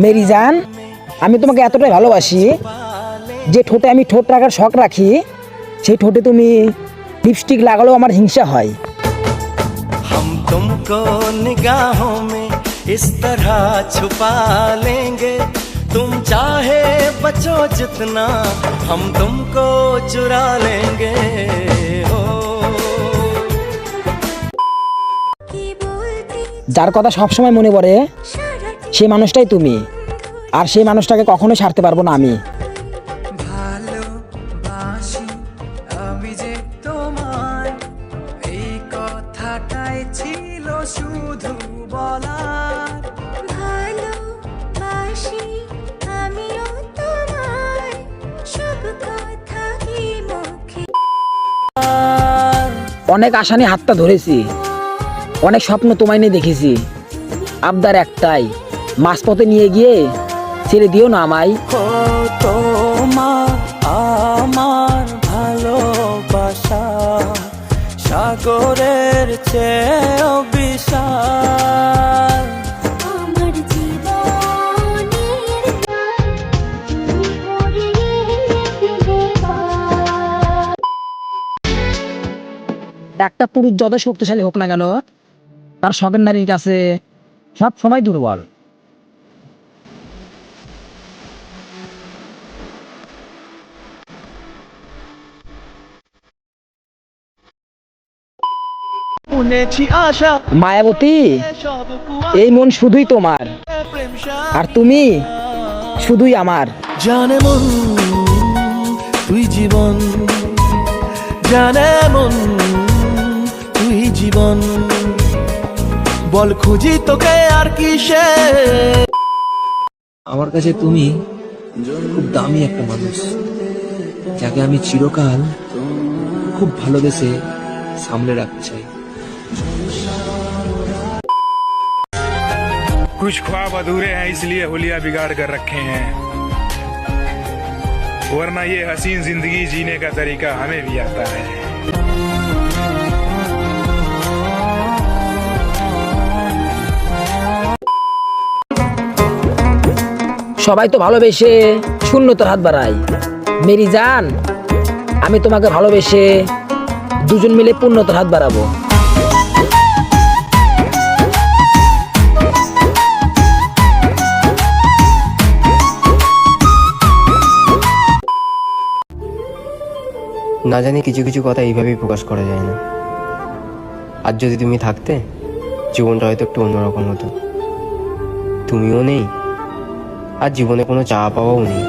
Mary জান, আমি তোমাকে এতটাই ভালোবাসি যে ঠোঁটে আমি ঠোঁট রাখার শখ রাখি, সেই ঠোঁটে তুমি লিপস্টিক লাগালেও আমার হিংসা হয়। हम तुमको निगाहों में इस तरह छुपा लेंगे, तुम चाहे बचो जितना हम तुमको चुरा लेंगे। हो যার কথা সবসময় মনে পড়ে সেই মানুষটাই তুমি, আর সেই মানুষটাকে কখনো ছাড়তে পারবো না আমি। ভালোবাসি আমি যে তোমায়, এই কথাটাই ছিল শুধু বলার। ভালোবাসি আমিও তোমায়, সব কথা কি মুখে। অনেক আশা নিয়ে হাতটা ধরেছি, অনেক স্বপ্ন তোমায় নিয়ে দেখেছি, আবদার একটাই, মাঝপথে নিয়ে গিয়ে ছেড়ে দিও না আমায়। ও তোমার আমার ভালোবাসা সাগরের চেয়েও বিশাল। আমার জীবনের তুমি ভরিয়ে দিলে পার। একটা পুরুষ যত শক্তিশালী হোক না কেন, তার শখের নারীর কাছে সব সময় দুর্বল। মায়াবতী, এই মন শুধুই তোমার, আর তুমি শুধুই আমার। জানে মন তুই জীবন, জানে মন তুই জীবন, বল খুঁজি তোকে আর কিসে। আমার কাছে তুমি খুব দামি একটা মানুষ, যাকে আমি চিরকাল খুব ভালোবেসে সামলে রাখতে চাই। कुछ ख्वाब अधूरे हैं इसलिए हुलिया बिगाड़ कर रखे हैं, वरना ये हसीन जिंदगी जीने का तरीका हमें भी आता है। সবাই তো ভালোবেসে শূন্যতার হাত বাড়ায়, মেরি জান আমি তোমাকে ভালোবেসে দুজন মিলে পূর্ণতার হাত বাড়াবো। না জানি কিছু কিছু কথা এইভাবেই প্রকাশ করা যায় না। আর যদি তুমি থাকতে, জীবনটা হয়তো একটু অন্যরকম হতো। তুমিও নেই, আর জীবনে কোনো চাওয়া পাওয়াও নেই।